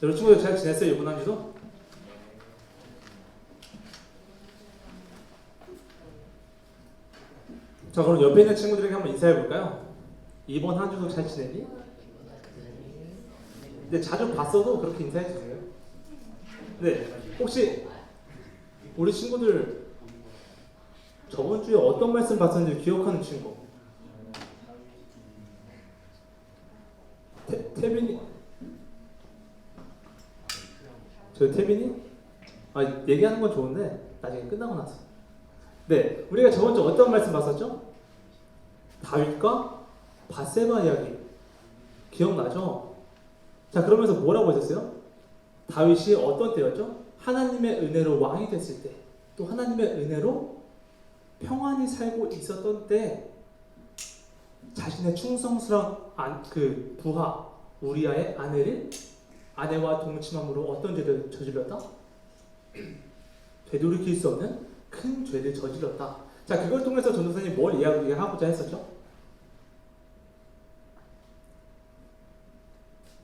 여러 친구들 잘 지냈어요? 이번 한 주도? 자, 그럼 옆에 있는 친구들에게 한번 인사해 볼까요? 이번 한 주도 잘 지냈니? 근데 자주 봤어도 그렇게 인사해 주세요. 네, 혹시 우리 친구들 저번 주에 어떤 말씀 봤었는지 기억하는 친구? 태빈이? 저 태빈이? 아, 얘기하는 건 좋은데 나중에 끝나고 나서. 네, 우리가 저번 주 어떤 말씀 봤었죠? 다윗과 밧세바 이야기 기억나죠? 자, 그러면서 뭐라고 하셨어요? 다윗이 어떤 때였죠? 하나님의 은혜로 왕이 됐을 때, 또 하나님의 은혜로 평안히 살고 있었던 때, 자신의 충성스러운 그 부하 우리아의 아내와 동침함으로 어떤 죄를 저질렀다? 되돌이킬 수 없는 큰 죄를 저질렀다. 자, 그걸 통해서 전도사님이 뭘 이야기하고자 했었죠?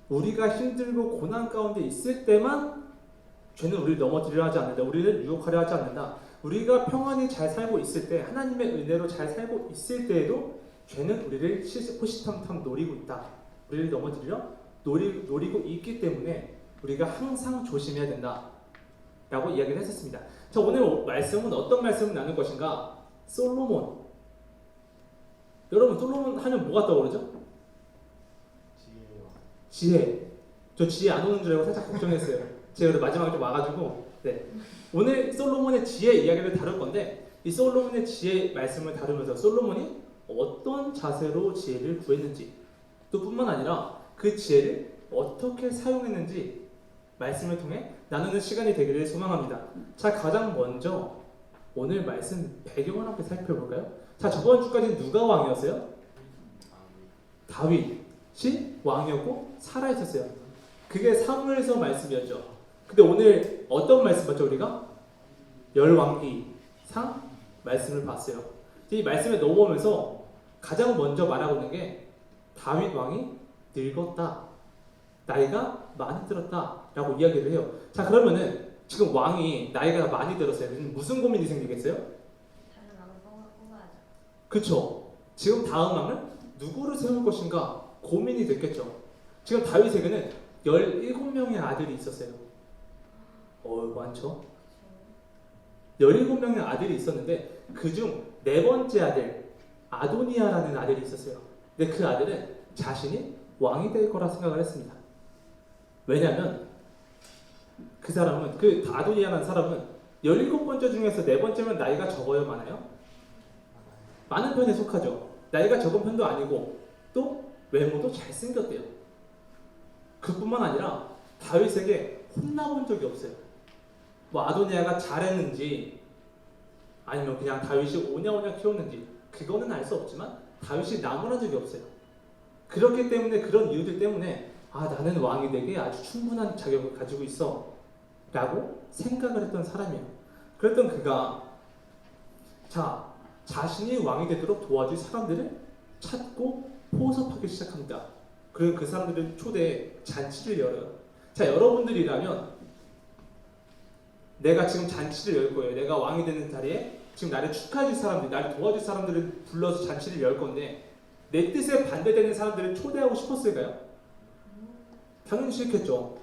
우리가 힘들고 고난 가운데 있을 때만 죄는 우리를 넘어뜨리려 하지 않는다. 우리를 유혹하려 하지 않는다. 우리가 평안히 잘 살고 있을 때, 하나님의 은혜로 잘 살고 있을 때에도 죄는 우리를 호시탐탐 노리고 있다. 우리를 넘어뜨리려 노리고 있기 때문에 우리가 항상 조심해야 된다. 라고 이야기를 했었습니다. 자, 오늘 말씀은 어떤 말씀을 나눌 것인가? 솔로몬. 여러분, 솔로몬 하면 뭐가 떠오르죠? 지혜. 저 지혜 안 오는 줄 알고 살짝 걱정했어요. 제가 그래도 마지막에 좀 와가지고. 네. 오늘 솔로몬의 지혜 이야기를 다룰 건데, 이 솔로몬의 지혜 말씀을 다루면서 솔로몬이 어떤 자세로 지혜를 구했는지, 또 뿐만 아니라 그 지혜를 어떻게 사용했는지 말씀을 통해 나누는 시간이 되기를 소망합니다. 자, 가장 먼저 오늘 말씀 배경을 함께 살펴볼까요? 자, 저번 주까지 누가 왕이었어요? 다윗이 왕이었고 살아있었어요. 그게 사무엘서 말씀이었죠. 근데 오늘 어떤 말씀 봤죠? 우리가 열왕기상 말씀을 봤어요. 이 말씀에 넘어오면서 가장 먼저 말하고 있는 게 다윗 왕이 늙었다, 나이가 많이 들었다 라고 이야기를 해요. 자, 그러면은 지금 왕이 나이가 많이 들었어요. 무슨 고민이 생기겠어요? 다른 왕을 뽑아야죠. 그쵸? 지금 다음 왕을 누구를 세울 것인가 고민이 됐겠죠. 지금 다윗에게는 17명의 아들이 있었어요. 많죠? 17명의 아들이 있었는데 그중 네 번째 아들 아도니아라는 아들이 있었어요. 근데 그 아들은 자신이 왕이 될 거라 생각을 했습니다. 왜냐하면 그 사람은, 그 아도니아라는 사람은 17번째 중에서 네 번째면 나이가 적어요, 많아요? 많은 편에 속하죠. 나이가 적은 편도 아니고 또 외모도 잘생겼대요. 그뿐만 아니라 다윗에게 혼나본 적이 없어요. 뭐 아도니아가 잘했는지 아니면 그냥 다윗이 오냐오냐 키웠는지 그거는 알 수 없지만 다윗이 나무란 적이 없어요. 그렇기 때문에, 그런 이유들 때문에 나는 왕이 되기에 아주 충분한 자격을 가지고 있어 라고 생각을 했던 사람이에요. 그랬던 그가 자신이 왕이 되도록 도와줄 사람들을 찾고 포섭하기 시작합니다. 그리고 그 사람들을 초대해 잔치를 열어요. 자, 여러분들이라면 내가 지금 잔치를 열 거예요. 내가 왕이 되는 자리에 지금 나를 축하해줄 사람들, 나를 도와줄 사람들을 불러서 잔치를 열 건데 내 뜻에 반대되는 사람들을 초대하고 싶었을까요? 당연히 싫겠죠.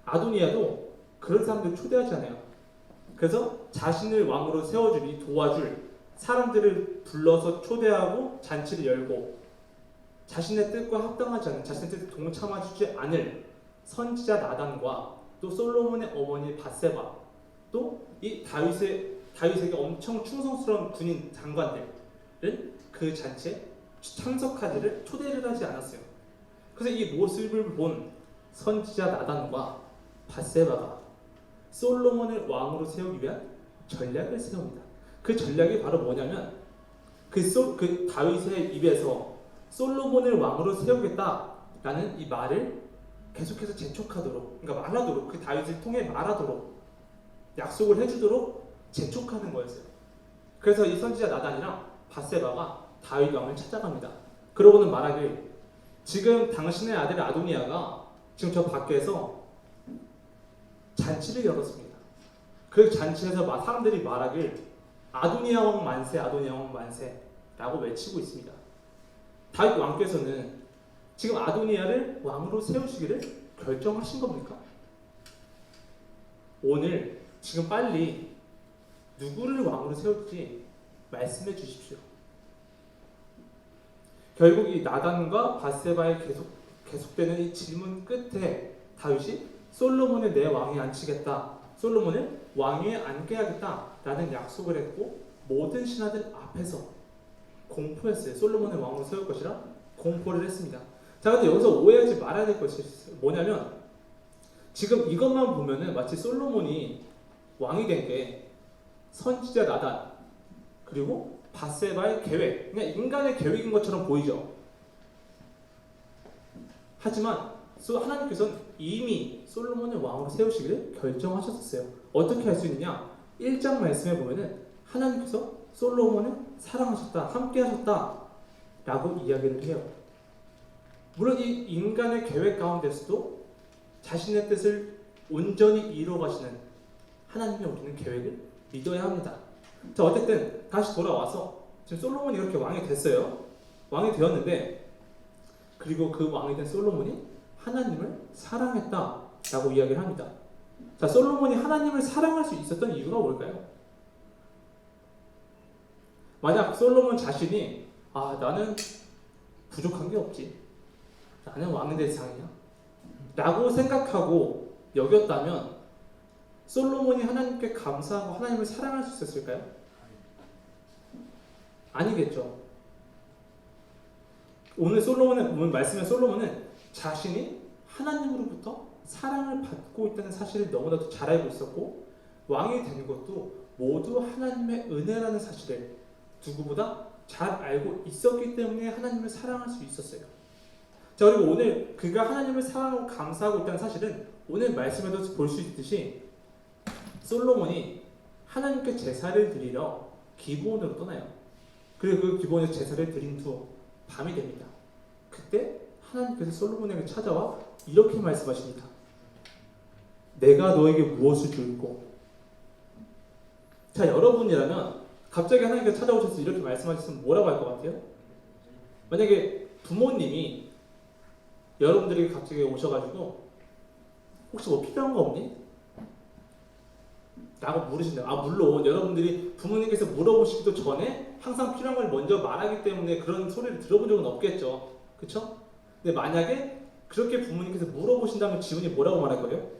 아도니아도 그런 사람들을 초대하지 않아요. 그래서 자신을 왕으로 세워주니 도와줄 사람들을 불러서 초대하고 잔치를 열고 자신의 뜻과 합당하지 않은, 자신의 뜻에 동참하지 않을 선지자 나단과 또 솔로몬의 어머니 밧세바, 또 이 다윗에게 엄청 충성스러운 군인 장관들은 그 잔치에 참석하기를 초대를 하지 않았어요. 그래서 이 모습을 본 선지자 나단과 밧세바가 솔로몬을 왕으로 세우기 위한 전략을 세웁니다. 그 전략이 바로 뭐냐면 그 다윗의 입에서 솔로몬을 왕으로 세우겠다라는 이 말을 계속해서 재촉하도록, 그러니까 말하도록, 그 다윗을 통해 말하도록 약속을 해주도록 재촉하는 거였어요. 그래서 이 선지자 나단이랑 밧세바가 다윗 왕을 찾아갑니다. 그러고는 말하길, 지금 당신의 아들 아도니아가 지금 저 밖에서 잔치를 열었습니다. 그 잔치에서 사람들이 말하길 아도니아 왕 만세, 아도니아 왕 만세라고 외치고 있습니다. 다윗 왕께서는 지금 아도니아를 왕으로 세우시기를 결정하신 겁니까? 오늘 지금 빨리 누구를 왕으로 세울지 말씀해 주십시오. 결국 이 나단과 밧세바의 계속되는 이 질문 끝에 다윗이 솔로몬을 내 왕에 앉히겠다, 솔로몬을 왕위에 앉게 하겠다라는 약속을 했고 모든 신하들 앞에서 공포했어요. 솔로몬을 왕으로 세울 것이라 공포를 했습니다. 자, 근데 여기서 오해하지 말아야 될 것이 뭐냐면 지금 이것만 보면은 마치 솔로몬이 왕이 된 게 선지자 나단 그리고 밧세바의 계획, 그냥 인간의 계획인 것처럼 보이죠. 하지만 하나님께서는 이미 솔로몬을 왕으로 세우시기를 결정하셨었어요. 어떻게 할 수 있느냐? 1장 말씀에 보면은 하나님께서 솔로몬을 사랑하셨다, 함께하셨다 라고 이야기를 해요. 물론 이 인간의 계획 가운데서도 자신의 뜻을 온전히 이루어가시는 하나님의 우리는 계획을 믿어야 합니다. 자, 어쨌든 다시 돌아와서 지금 솔로몬이 이렇게 왕이 됐어요. 왕이 되었는데 그리고 그 왕이 된 솔로몬이 하나님을 사랑했다라고 이야기를 합니다. 자, 솔로몬이 하나님을 사랑할 수 있었던 이유가 뭘까요? 만약 솔로몬 자신이 나는 부족한 게 없지, 나는 왕이 될 상이야 라고 생각하고 여겼다면 솔로몬이 하나님께 감사하고 하나님을 사랑할 수 있었을까요? 아니겠죠. 오늘 말씀의 솔로몬은 자신이 하나님으로부터 사랑을 받고 있다는 사실을 너무나도 잘 알고 있었고 왕이 되는 것도 모두 하나님의 은혜라는 사실을 누구보다 잘 알고 있었기 때문에 하나님을 사랑할 수 있었어요. 자, 그리고 오늘 그가 하나님을 사랑하고 감사하고 있다는 사실은 오늘 말씀에도 볼 수 있듯이 솔로몬이 하나님께 제사를 드리러 기브온으로 떠나요. 그리고 그 기브온에서 제사를 드린 후 밤이 됩니다. 그때 하나님께서 솔로몬에게 찾아와 이렇게 말씀하십니다. 내가 너에게 무엇을 줄고? 자, 여러분이라면 갑자기 하나님께서 찾아오셔서 이렇게 말씀하셨으면 뭐라고 할 것 같아요? 만약에 부모님이 여러분들에게 갑자기 오셔가지고 혹시 뭐 필요한 거 없니? 라고 물으신다. 물론 여러분들이 부모님께서 물어보시기도 전에 항상 필요한 걸 먼저 말하기 때문에 그런 소리를 들어본 적은 없겠죠. 그쵸? 근데 만약에 그렇게 부모님께서 물어보신다면 지훈이 뭐라고 말할 거예요?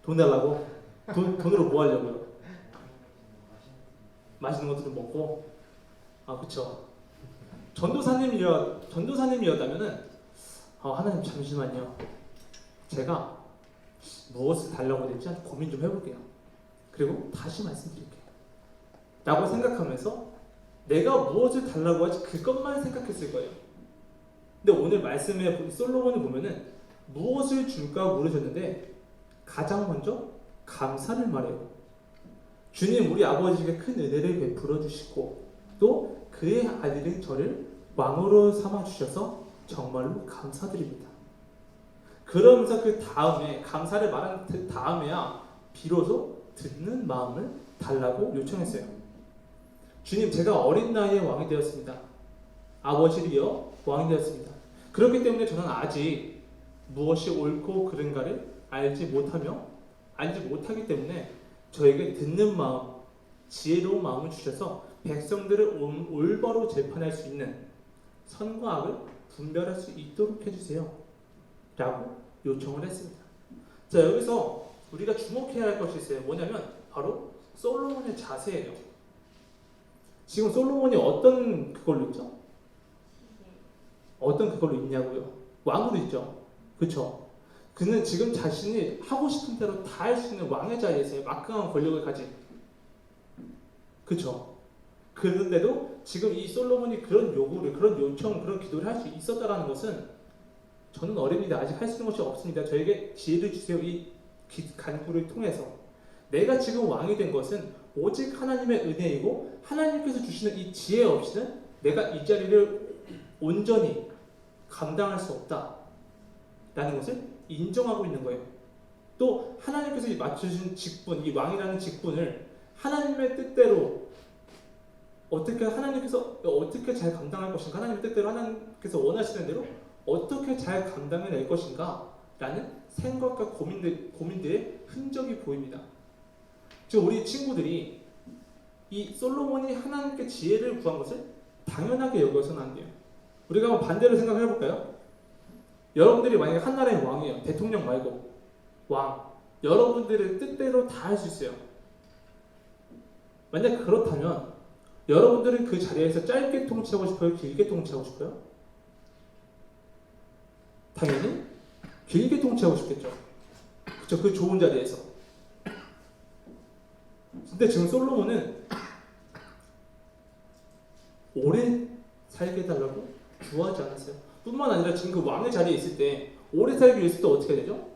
돈 달라고? 돈으로 뭐 하려고요? 맛있는 것도 좀 먹고? 그쵸. 전도사님이었다면은 하나님 잠시만요. 제가 무엇을 달라고 될지 고민 좀 해볼게요. 그리고 다시 말씀드릴게요. 라고 생각하면서 내가 무엇을 달라고 하지 그것만 생각했을 거예요. 근데 오늘 말씀에 솔로몬을 보면은 무엇을 줄까 물으셨는데 가장 먼저 감사를 말해요. 주님, 우리 아버지에게 큰 은혜를 베풀어 주시고 또 그의 아들인 저를 왕으로 삼아 주셔서 정말로 감사드립니다. 그러면서 그 다음에 감사를 말한 그 다음에야 비로소 듣는 마음을 달라고 요청했어요. 주님, 제가 어린 나이에 왕이 되었습니다. 아버지를 이어 왕이 되었습니다. 그렇기 때문에 저는 아직 무엇이 옳고 그른가를 알지 못하기 때문에 저에게 듣는 마음, 지혜로운 마음을 주셔서 백성들을 올바로 재판할 수 있는 선과 악을 분별할 수 있도록 해주세요. 라고 요청을 했습니다. 자, 여기서 우리가 주목해야 할 것이 있어요. 뭐냐면 바로 솔로몬의 자세예요. 지금 솔로몬이 어떤 그걸로 있죠? 어떤 그걸로 있냐고요? 왕으로 있죠. 그쵸? 그는 지금 자신이 하고 싶은 대로 다 할 수 있는 왕의 자리에 있어요. 막강한 권력을 가진. 그쵸? 그런데도 지금 이 솔로몬이 그런 요구를, 그런 요청, 그런 기도를 할 수 있었다라는 것은 저는 어립니다. 아직 할 수 있는 것이 없습니다. 저에게 지혜를 주세요. 이 간구를 통해서 내가 지금 왕이 된 것은 오직 하나님의 은혜이고 하나님께서 주시는 이 지혜 없이는 내가 이 자리를 온전히 감당할 수 없다 라는 것을 인정하고 있는 거예요. 또 하나님께서 이 맞추신 직분, 이 왕이라는 직분을 하나님의 뜻대로 하나님께서 어떻게 잘 감당할 것인가, 하나님의 뜻대로 하나님께서 원하시는 대로 어떻게 잘 감당해낼 것인가 라는 생각과 고민들의 흔적이 보입니다. 지금 우리 친구들이 이 솔로몬이 하나님께 지혜를 구한 것을 당연하게 여겨서는 안 돼요. 우리가 한번 반대로 생각해 볼까요? 여러분들이 만약에 한 나라의 왕이에요. 대통령 말고 왕. 여러분들의 뜻대로 다 할 수 있어요. 만약 그렇다면 여러분들은 그 자리에서 짧게 통치하고 싶어요? 길게 통치하고 싶어요? 당연히 길게 통치하고 싶겠죠. 그쵸? 그 좋은 자리에서. 근데 지금 솔로몬은 오래 살게 해달라고 구하지 않았어요. 뿐만 아니라 지금 그 왕의 자리에 있을 때 오래 살기 위해서 또 어떻게 해야 되죠?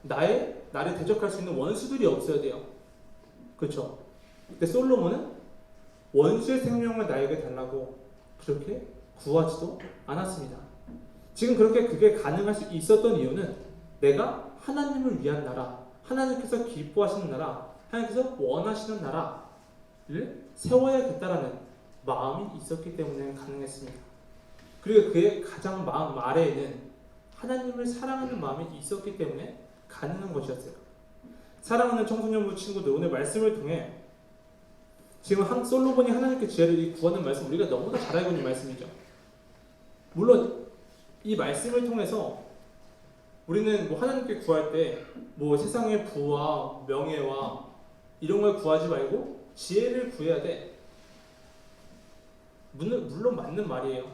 나를 대적할 수 있는 원수들이 없어야 돼요. 그렇죠? 근데 솔로몬은 원수의 생명을 나에게 달라고 그렇게 구하지도 않았습니다. 지금 그렇게 그게 가능할 수 있었던 이유는 내가 하나님을 위한 나라, 하나님께서 기뻐하시는 나라, 하나님께서 원하시는 나라를 세워야겠다라는 마음이 있었기 때문에 가능했습니다. 그리고 그의 가장 마음 아래에는 하나님을 사랑하는 마음이 있었기 때문에 가능한 것이었어요. 사랑하는 청소년부 친구들, 오늘 말씀을 통해 지금 솔로몬이 하나님께 지혜를 구하는 말씀, 우리가 너무나 잘 알고 있는 말씀이죠. 물론 이 말씀을 통해서 우리는 뭐 하나님께 구할 때 뭐 세상의 부와 명예와 이런 걸 구하지 말고 지혜를 구해야 돼. 물론 맞는 말이에요.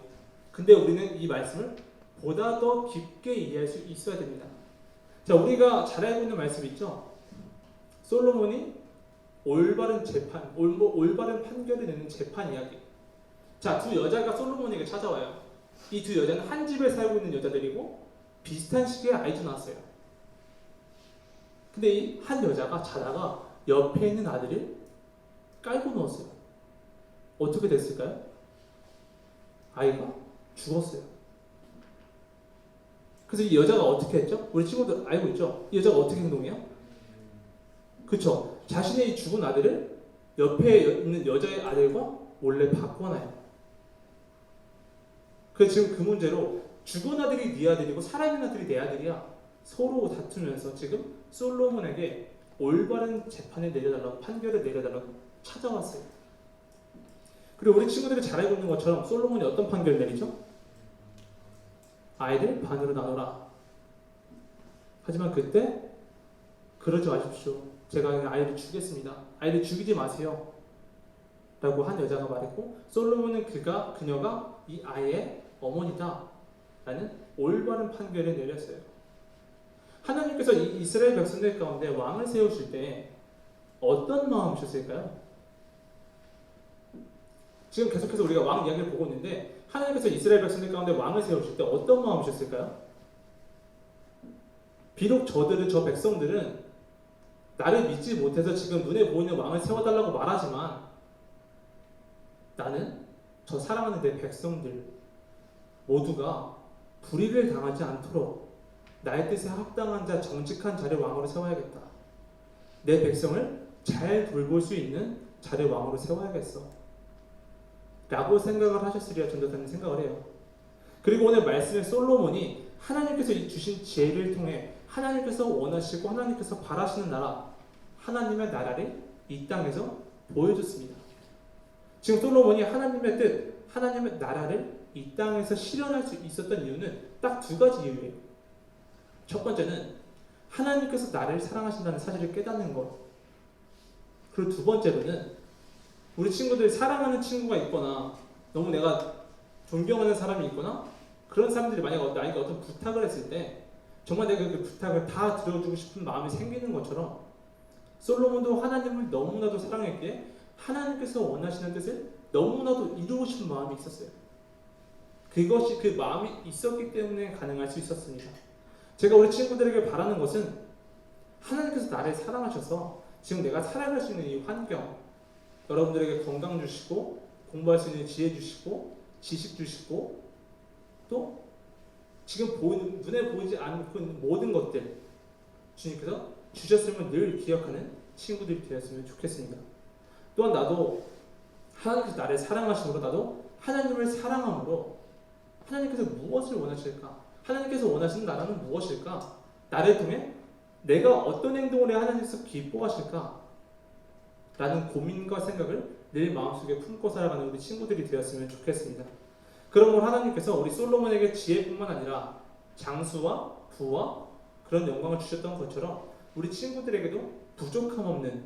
근데 우리는 이 말씀을 보다 더 깊게 이해할 수 있어야 됩니다. 자, 우리가 잘 알고 있는 말씀 있죠? 솔로몬이 올바른 재판, 올바른 판결을 내는 재판 이야기. 자, 두 여자가 솔로몬에게 찾아와요. 이 두 여자는 한 집에 살고 있는 여자들이고 비슷한 시기에 아이도 낳았어요. 근데 이 한 여자가 자다가 옆에 있는 아들을 깔고 누웠어요. 어떻게 됐을까요? 아이가 죽었어요. 그래서 이 여자가 어떻게 했죠? 우리 친구들 알고 있죠? 이 여자가 어떻게 행동해요? 그쵸? 자신의 죽은 아들을 옆에 있는 여자의 아들과 몰래 바꿔놔요. 그래서 지금 그 문제로 죽은 아들이 네 아들이고 살아있는 아들이 내 아들이야. 서로 다투면서 지금 솔로몬에게 올바른 재판을 내려달라고, 판결을 내려달라고 찾아왔어요. 그리고 우리 친구들이 잘 알고 있는 것처럼 솔로몬이 어떤 판결을 내리죠? 아이들 반으로 나눠라. 하지만 그때 그러지 마십시오. 제가 그냥 아이를 죽겠습니다. 아이를 죽이지 마세요. 라고 한 여자가 말했고, 솔로몬은 그녀가 이 아이의 어머니다. 라는 올바른 판결을 내렸어요. 하나님께서 이 이스라엘 백성들 가운데 왕을 세우실 때 어떤 마음이셨을까요? 지금 계속해서 우리가 왕 이야기를 보고 있는데 하나님께서 이스라엘 백성들 가운데 왕을 세우실 때 어떤 마음이셨을까요? 비록 저 백성들은 나를 믿지 못해서 지금 눈에 보이는 왕을 세워달라고 말하지만 나는 저 사랑하는 내 백성들 모두가 불의를 당하지 않도록 나의 뜻에 합당한 자, 정직한 자를 왕으로 세워야겠다. 내 백성을 잘 돌볼 수 있는 자를 왕으로 세워야겠어. 라고 생각을 하셨으리라 전도사님 생각을 해요. 그리고 오늘 말씀에 솔로몬이 하나님께서 주신 지혜를 통해 하나님께서 원하시고 하나님께서 바라시는 나라, 하나님의 나라를 이 땅에서 보여줬습니다. 지금 솔로몬이 하나님의 뜻, 하나님의 나라를 이 땅에서 실현할 수 있었던 이유는 딱 두 가지 이유예요. 첫 번째는 하나님께서 나를 사랑하신다는 사실을 깨닫는 것. 그리고 두 번째로는 우리 친구들 사랑하는 친구가 있거나 너무 내가 존경하는 사람이 있거나 그런 사람들이 만약 나에게 어떤 부탁을 했을 때 정말 내가 그 부탁을 다 들어주고 싶은 마음이 생기는 것처럼 솔로몬도 하나님을 너무나도 사랑했기에 하나님께서 원하시는 뜻을 너무나도 이루고 싶은 마음이 있었어요. 그것이 그 마음이 있었기 때문에 가능할 수 있었습니다. 제가 우리 친구들에게 바라는 것은 하나님께서 나를 사랑하셔서 지금 내가 살아갈 수 있는 이 환경, 여러분들에게 건강 주시고 공부할 수 있는 지혜 주시고 지식 주시고 또 지금 눈에 보이지 않고 있는 모든 것들 주님께서 주셨음을 늘 기억하는 친구들이 되었으면 좋겠습니다. 또한 나도 하나님께서 나를 사랑하심으로 나도 하나님을 사랑함으로 하나님께서 무엇을 원하실까? 하나님께서 원하시는 나라는 무엇일까? 나를 통해 내가 어떤 행동을 해야 하나님께서 기뻐하실까? 라는 고민과 생각을 늘 마음속에 품고 살아가는 우리 친구들이 되었으면 좋겠습니다. 그러므로 하나님께서 우리 솔로몬에게 지혜뿐만 아니라 장수와 부와 그런 영광을 주셨던 것처럼 우리 친구들에게도 부족함 없는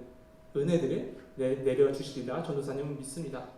은혜들을 내려주시리라 전도사님은 믿습니다.